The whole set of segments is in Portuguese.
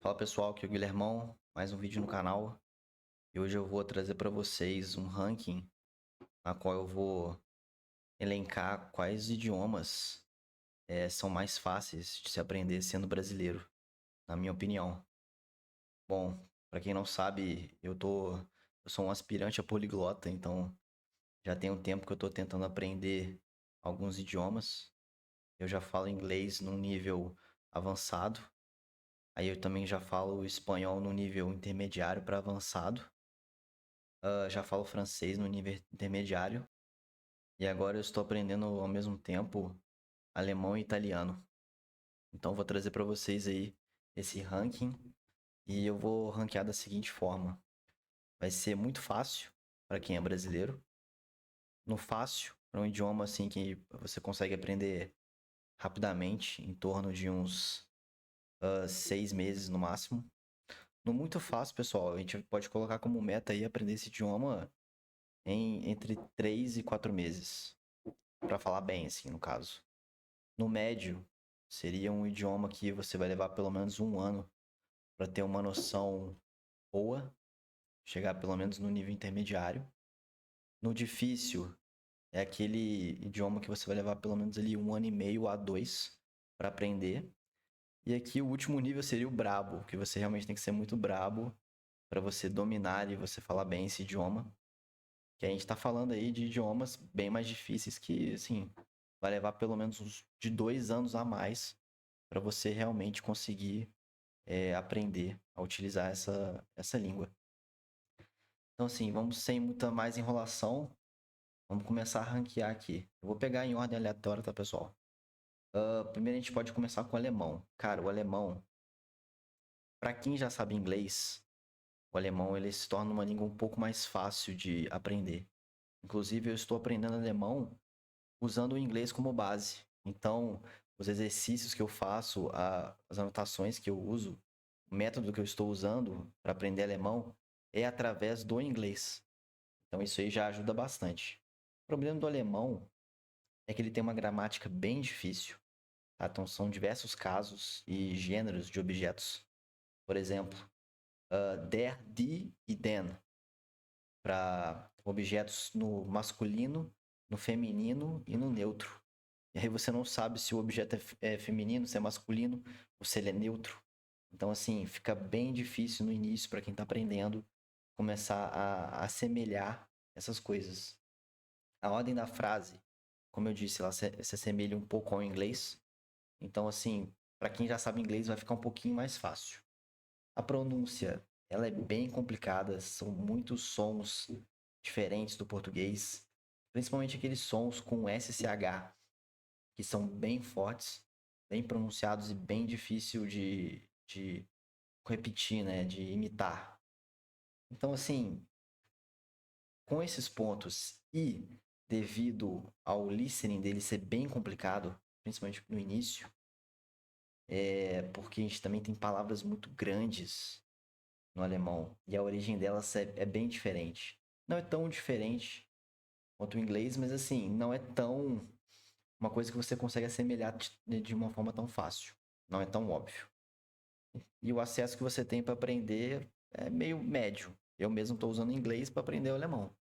Fala pessoal, aqui é o Guilhermão, mais um vídeo no canal. E hoje eu vou trazer para vocês um ranking na qual eu vou elencar quais idiomas são mais fáceis de se aprender sendo brasileiro, na minha opinião. Bom, para quem não sabe, eu sou um aspirante a poliglota, então já tem um tempo que eu estou tentando aprender alguns idiomas. Eu já falo inglês num nível avançado. Aí eu também já falo espanhol no nível intermediário para avançado. Já falo francês no nível intermediário. E agora eu estou aprendendo ao mesmo tempo alemão e italiano. Então vou trazer para vocês aí esse ranking. E eu vou ranquear da seguinte forma. Vai ser muito fácil para quem é brasileiro. No fácil, para um idioma assim que você consegue aprender rapidamente, em torno de uns 6 meses no máximo. No muito fácil, pessoal, a gente pode colocar como meta aí aprender esse idioma entre 3 e 4 meses. Para falar bem, assim, no caso. No médio, seria um idioma que você vai levar pelo menos um ano para ter uma noção boa, chegar pelo menos no nível intermediário. No difícil, é aquele idioma que você vai levar pelo menos ali um ano e meio a dois para aprender. E aqui o último nível seria o brabo, que você realmente tem que ser muito brabo para você dominar e você falar bem esse idioma. Que a gente está falando aí de idiomas bem mais difíceis que, assim, vai levar pelo menos uns de 2 anos a mais para você realmente conseguir aprender a utilizar essa língua. Então, assim, vamos sem muita mais enrolação, vamos começar a ranquear aqui. Eu vou pegar em ordem aleatória, tá, pessoal? Primeiro a gente pode começar com o alemão. Cara, o alemão, para quem já sabe inglês, o alemão ele se torna uma língua um pouco mais fácil de aprender. Inclusive, eu estou aprendendo alemão usando o inglês como base. Então, os exercícios que eu faço, as anotações que eu uso, o método que eu estou usando para aprender alemão é através do inglês. Então, isso aí já ajuda bastante. O problema do alemão é que ele tem uma gramática bem difícil. Tá? Então, são diversos casos e gêneros de objetos. Por exemplo, der, die e den, para objetos no masculino, no feminino e no neutro. E aí você não sabe se o objeto é feminino, se é masculino, ou se ele é neutro. Então, assim, fica bem difícil no início para quem está aprendendo começar a assemelhar essas coisas. A ordem da frase, como eu disse, ela se assemelha um pouco ao inglês. Então, assim, para quem já sabe inglês vai ficar um pouquinho mais fácil. A pronúncia, ela é bem complicada, são muitos sons diferentes do português, principalmente aqueles sons com SCH, que são bem fortes, bem pronunciados e bem difícil de repetir, né? De imitar. Então, assim, com esses pontos e devido ao listening dele ser bem complicado, principalmente no início, porque a gente também tem palavras muito grandes no alemão e a origem delas é bem diferente. Não é tão diferente quanto o inglês, mas assim, não é tão uma coisa que você consegue assemelhar de uma forma tão fácil. Não é tão óbvio. E o acesso que você tem para aprender é meio médio. Eu mesmo estou usando inglês para aprender o alemão.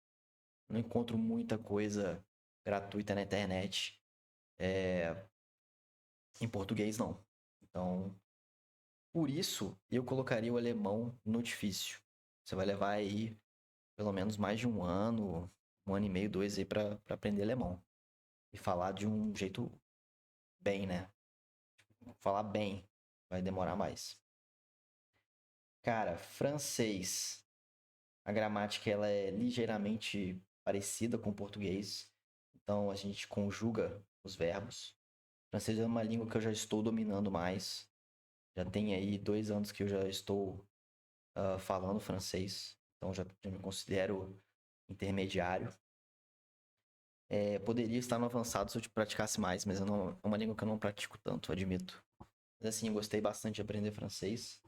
Não encontro muita coisa gratuita na internet em português, não. Então, por isso, eu colocaria o alemão no difícil. Você vai levar aí pelo menos mais de um ano e meio, dois aí para aprender alemão. E falar de um jeito bem, né? Falar bem vai demorar mais. Cara, francês. A gramática ela é ligeiramente parecida com o português. Então a gente conjuga os verbos. O francês é uma língua que eu já estou dominando mais. Já tem aí 2 anos que eu já estou falando francês. Então já me considero intermediário. Poderia estar no avançado se eu praticasse mais, mas é uma língua que eu não pratico tanto, admito. Mas assim, eu gostei bastante de aprender francês.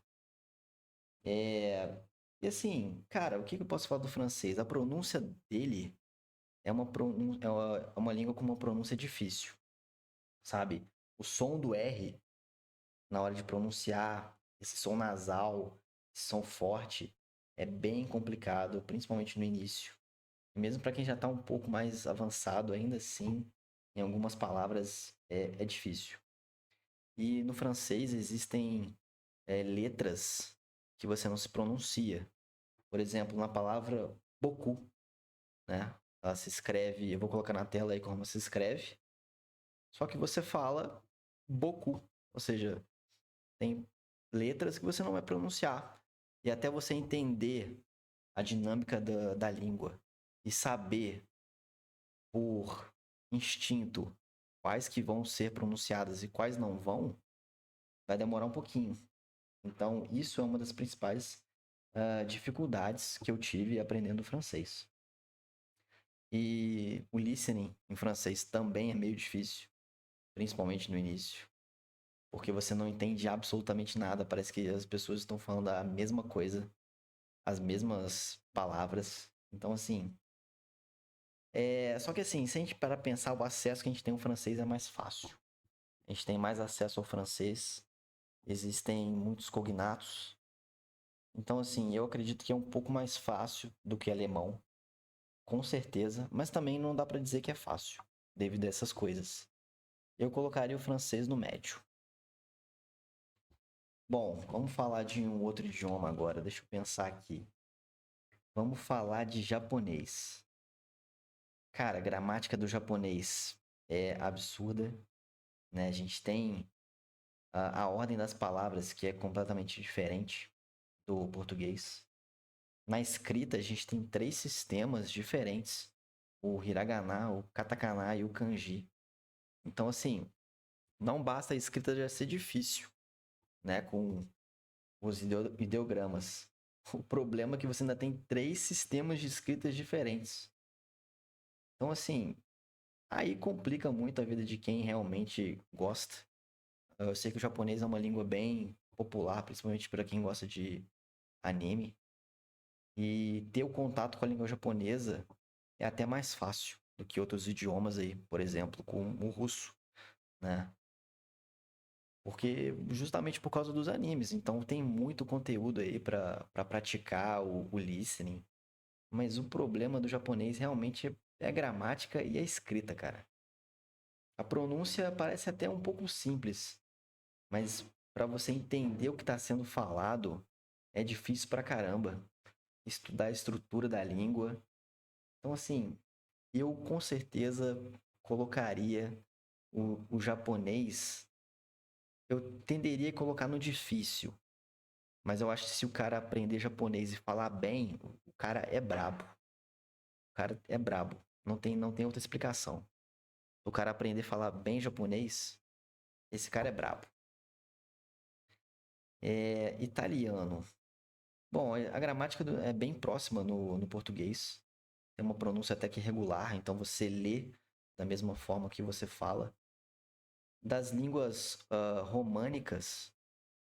E assim, cara, o que eu posso falar do francês? A pronúncia dele é uma língua com uma pronúncia difícil, sabe? O som do R na hora de pronunciar. esse som nasal, esse som forte, é bem complicado, principalmente no início. E mesmo para quem já está um pouco mais avançado, ainda assim, em algumas palavras é difícil. E no francês existem letras que você não se pronuncia. Por exemplo, na palavra beaucoup, né? Ela se escreve, eu vou colocar na tela aí como se escreve, só que você fala beaucoup, ou seja, tem letras que você não vai pronunciar. E até você entender a dinâmica da língua e saber por instinto quais que vão ser pronunciadas e quais não vão, vai demorar um pouquinho. Então, isso é uma das principais dificuldades que eu tive aprendendo francês. E o listening em francês também é meio difícil, principalmente no início, porque você não entende absolutamente nada. Parece que as pessoas estão falando a mesma coisa, as mesmas palavras. Então, assim. Só que, assim, se a gente parar pra pensar, o acesso que a gente tem ao francês é mais fácil. A gente tem mais acesso ao francês, existem muitos cognatos. Então, assim, eu acredito que é um pouco mais fácil do que alemão, com certeza, mas também não dá para dizer que é fácil, devido a essas coisas. Eu colocaria o francês no médio. Bom, vamos falar de um outro idioma agora, deixa eu pensar aqui. Vamos falar de japonês. Cara, a gramática do japonês é absurda, né? A gente tem a ordem das palavras que é completamente diferente do português. Na escrita, a gente tem 3 sistemas diferentes: o hiragana, o katakana e o kanji. Então, assim, não basta a escrita já ser difícil, né, com os ideogramas. O problema é que você ainda tem 3 sistemas de escritas diferentes. Então, assim, aí complica muito a vida de quem realmente gosta. Eu sei que o japonês é uma língua bem popular, principalmente para quem gosta de anime. E ter o contato com a língua japonesa é até mais fácil do que outros idiomas aí, por exemplo, com o russo, né? Porque justamente por causa dos animes, então tem muito conteúdo aí para praticar o listening. Mas o problema do japonês realmente é a gramática e a escrita, cara. A pronúncia parece até um pouco simples, mas para você entender o que está sendo falado é difícil pra caramba. Estudar a estrutura da língua. Então, assim, eu com certeza colocaria o japonês. Eu tenderia a colocar no difícil. Mas eu acho que se o cara aprender japonês e falar bem, o cara é brabo. O cara é brabo. Não tem outra explicação. O cara aprender a falar bem japonês, esse cara é brabo. Italiano. Bom, a gramática é bem próxima no português. Tem uma pronúncia até que regular, então você lê da mesma forma que você fala. Das línguas românicas,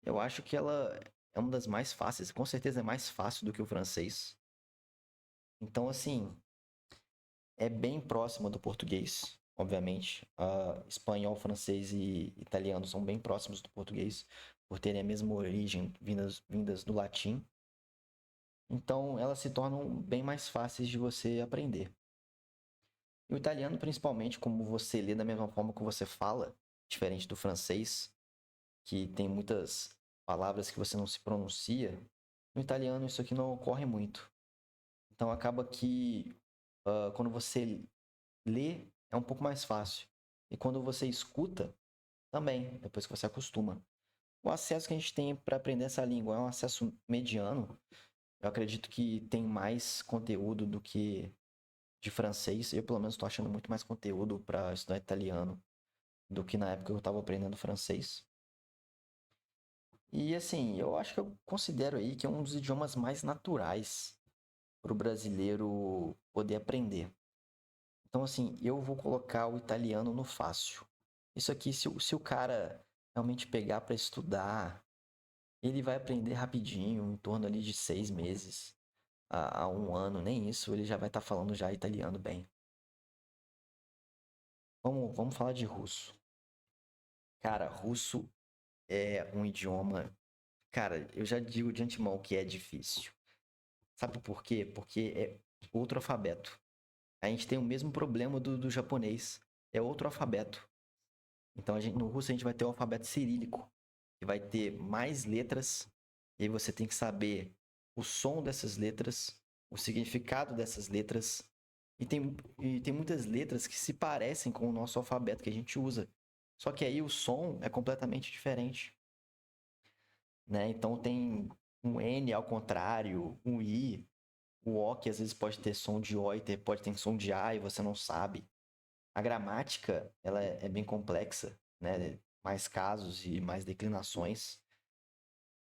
eu acho que ela é uma das mais fáceis. Com certeza é mais fácil do que o francês. Então, assim, é bem próxima do português, obviamente. Espanhol, francês e italiano são bem próximos do português, por terem a mesma origem, vindas do latim. Então, elas se tornam bem mais fáceis de você aprender. E o italiano, principalmente, como você lê da mesma forma que você fala, diferente do francês, que tem muitas palavras que você não se pronuncia, no italiano isso aqui não ocorre muito. Então acaba que quando você lê é um pouco mais fácil. E quando você escuta, também, depois que você acostuma. O acesso que a gente tem para aprender essa língua é um acesso mediano. Eu acredito que tem mais conteúdo do que de francês. Eu, pelo menos, estou achando muito mais conteúdo para estudar italiano do que na época que eu estava aprendendo francês. E assim, eu acho que eu considero aí que é um dos idiomas mais naturais para o brasileiro poder aprender. Então, assim, eu vou colocar o italiano no fácil. Isso aqui, se o cara realmente pegar para estudar, ele vai aprender rapidinho, em torno ali de 6 meses a um ano, nem isso, ele já vai estar falando já italiano bem. Vamos falar de russo. Cara, russo é um idioma Cara, eu já digo de antemão que é difícil. Sabe por quê? Porque é outro alfabeto. A gente tem o mesmo problema do japonês. É outro alfabeto. Então, no russo a gente vai ter o alfabeto cirílico, que vai ter mais letras, e aí você tem que saber o som dessas letras, o significado dessas letras. E tem muitas letras que se parecem com o nosso alfabeto que a gente usa. Só que aí o som é completamente diferente, né? Então tem um N ao contrário, um I, o O que às vezes pode ter som de O e pode ter som de A e você não sabe. A gramática, ela é bem complexa, né? Mais casos e mais declinações.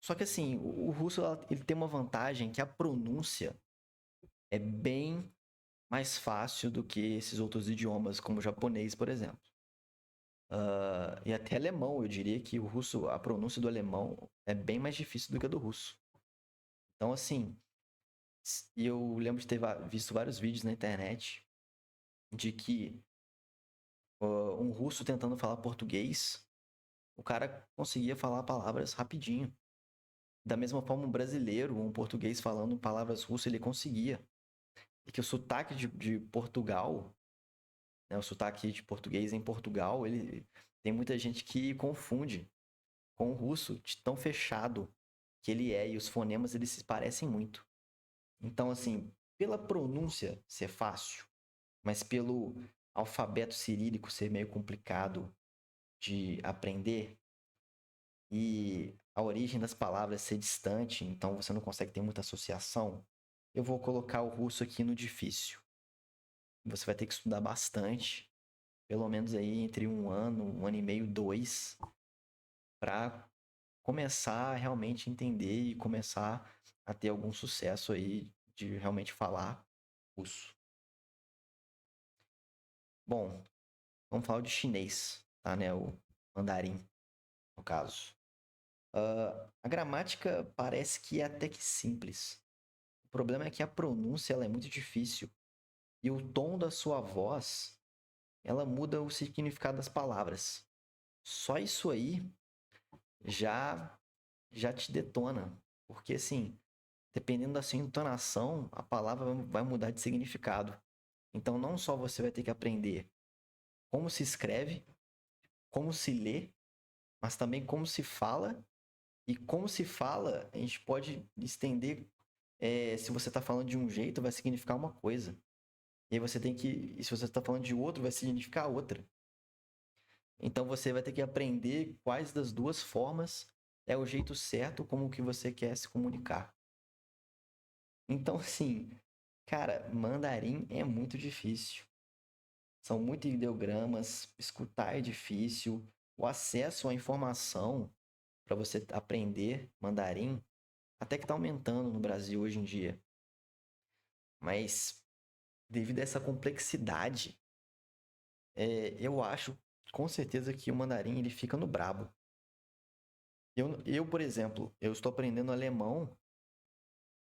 Só que assim, o russo ele tem uma vantagem que a pronúncia é bem mais fácil do que esses outros idiomas, como o japonês, por exemplo. E até alemão, eu diria que o russo, a pronúncia do alemão é bem mais difícil do que a do russo. Então, assim, e eu lembro de ter visto vários vídeos na internet de que um russo tentando falar português, o cara conseguia falar palavras rapidinho. Da mesma forma, um brasileiro, um português falando palavras russas, ele conseguia. E que o sotaque de Portugal, né, o sotaque de português em Portugal, ele tem muita gente que confunde com o russo, de tão fechado que ele é. E os fonemas, eles se parecem muito. Então, assim, pela pronúncia ser fácil, mas pelo alfabeto cirílico ser meio complicado de aprender, e a origem das palavras ser distante, então você não consegue ter muita associação, eu vou colocar o russo aqui no difícil. Você vai ter que estudar bastante, pelo menos aí entre um ano e meio, dois, para começar a realmente entender e começar a ter algum sucesso aí de realmente falar russo. Bom, vamos falar de chinês, tá, né? O mandarim, no caso. A gramática parece que é até que simples. O problema é que a pronúncia ela é muito difícil. E o tom da sua voz, ela muda o significado das palavras. Só isso aí já já te detona, porque assim, dependendo da sua entonação, a palavra vai mudar de significado. Então não só você vai ter que aprender como se escreve, como se lê, mas também como se fala. E como se fala, a gente pode estender. Se você está falando de um jeito, vai significar uma coisa. E aí você tem que. E se você está falando de outro, vai significar outra. Então você vai ter que aprender quais das duas formas é o jeito certo como que você quer se comunicar. Então, assim, cara, mandarim é muito difícil. São muitos ideogramas, escutar é difícil. O acesso à informação para você aprender mandarim até que está aumentando no Brasil hoje em dia. Mas devido a essa complexidade, eu acho com certeza que o mandarim ele fica no brabo. Por exemplo, eu estou aprendendo alemão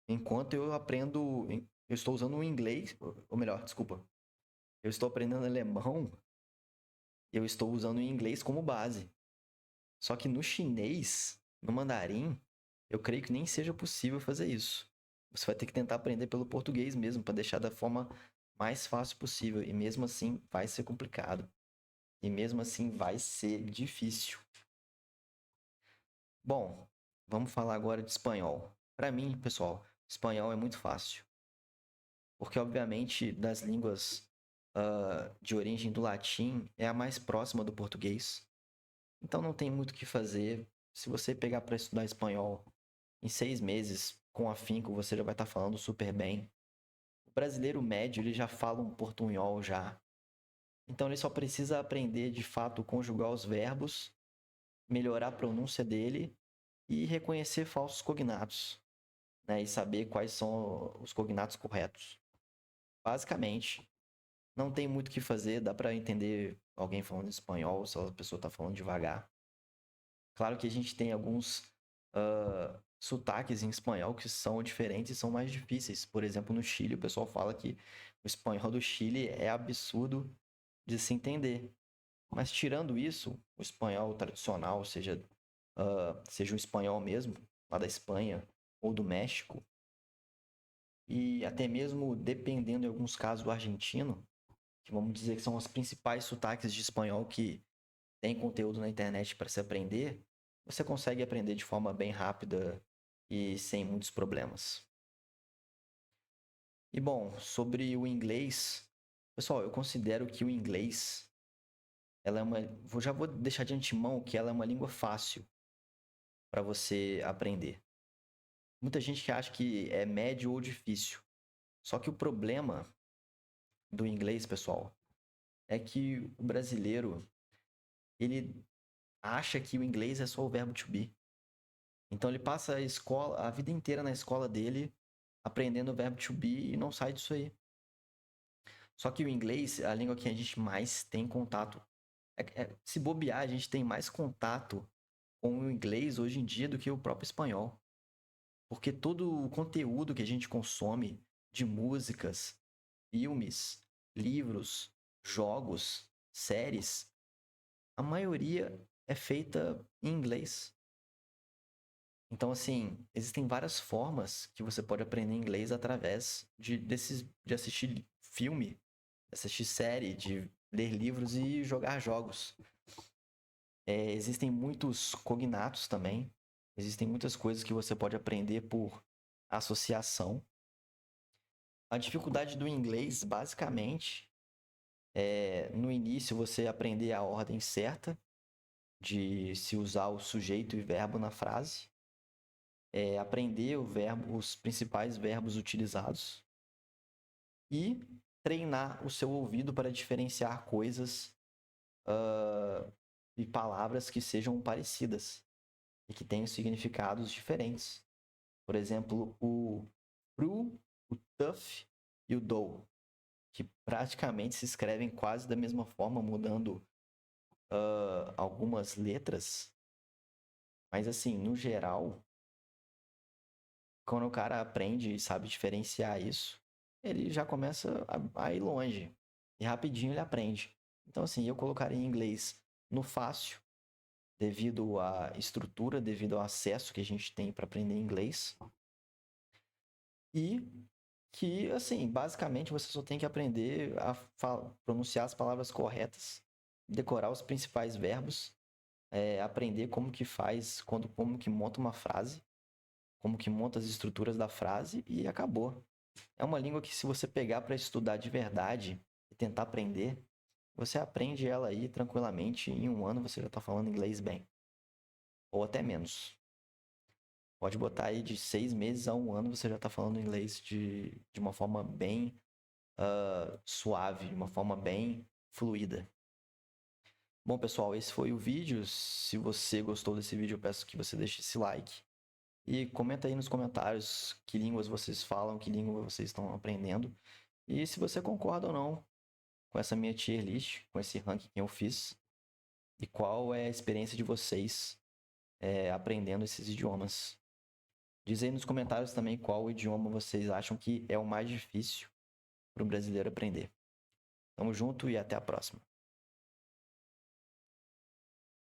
enquanto eu aprendo. Eu estou usando o inglês, ou melhor, desculpa. Eu estou aprendendo alemão e eu estou usando o inglês como base. Só que no chinês, no mandarim, eu creio que nem seja possível fazer isso. Você vai ter que tentar aprender pelo português mesmo, para deixar da forma mais fácil possível. E mesmo assim vai ser complicado. E mesmo assim vai ser difícil. Bom, vamos falar agora de espanhol. Para mim, pessoal, espanhol é muito fácil. Porque, obviamente, das línguas de origem do latim, é a mais próxima do português. Então não tem muito o que fazer. Se você pegar para estudar espanhol em 6 meses, com afinco, você já vai estar falando super bem. O brasileiro médio, ele já fala um portunhol já. Então ele só precisa aprender, de fato, conjugar os verbos, melhorar a pronúncia dele e reconhecer falsos cognatos, né? E saber quais são os cognatos corretos. Basicamente, não tem muito o que fazer, dá para entender alguém falando espanhol se a pessoa está falando devagar. Claro que a gente tem alguns sotaques em espanhol que são diferentes e são mais difíceis. Por exemplo, no Chile, o pessoal fala que o espanhol do Chile é absurdo de se entender. Mas tirando isso, o espanhol tradicional, seja o espanhol mesmo, lá da Espanha ou do México, e até mesmo dependendo em alguns casos do argentino, que vamos dizer que são os principais sotaques de espanhol que tem conteúdo na internet para se aprender, você consegue aprender de forma bem rápida e sem muitos problemas. E bom, sobre o inglês, pessoal, eu considero que o inglês, ela é uma, já vou deixar de antemão que ela é uma língua fácil para você aprender. Muita gente que acha que é médio ou difícil. Só que o problema do inglês, pessoal, é que o brasileiro, ele acha que o inglês é só o verbo to be. Então ele passa a vida inteira na escola dele aprendendo o verbo to be e não sai disso aí. Só que o inglês é a língua que a gente mais tem contato. Se bobear, a gente tem mais contato com o inglês hoje em dia do que o próprio espanhol. Porque todo o conteúdo que a gente consome de músicas, filmes, livros, jogos, séries, a maioria é feita em inglês. Então, assim, existem várias formas que você pode aprender inglês através de assistir filme, assistir série, de ler livros e jogar jogos. Existem muitos cognatos também. Existem muitas coisas que você pode aprender por associação. A dificuldade do inglês, basicamente, é no início você aprender a ordem certa de se usar o sujeito e verbo na frase. Aprender os principais verbos utilizados e treinar o seu ouvido para diferenciar coisas e palavras que sejam parecidas e que tenham significados diferentes. Por exemplo, o true, o tough e o do, que praticamente se escrevem quase da mesma forma, mudando algumas letras. Mas assim, no geral, quando o cara aprende e sabe diferenciar isso, ele já começa a ir longe. E rapidinho ele aprende. Então, assim, eu colocaria em inglês no fácil, devido à estrutura, devido ao acesso que a gente tem para aprender inglês. E que, assim, basicamente você só tem que aprender a pronunciar as palavras corretas, decorar os principais verbos, aprender como que faz, como que monta uma frase, como que monta as estruturas da frase e acabou. É uma língua que se você pegar para estudar de verdade e tentar aprender, você aprende ela aí tranquilamente. Em um ano você já está falando inglês bem. Ou até menos. Pode botar aí de 6 meses a um ano você já está falando inglês de uma forma bem suave, de uma forma bem fluida. Bom, pessoal, esse foi o vídeo. Se você gostou desse vídeo, eu peço que você deixe esse like. E comenta aí nos comentários que línguas vocês falam, que língua vocês estão aprendendo. E se você concorda ou não com essa minha tier list, com esse ranking que eu fiz. E qual é a experiência de vocês aprendendo esses idiomas. Diz aí nos comentários também qual idioma vocês acham que é o mais difícil para o brasileiro aprender. Tamo junto e até a próxima.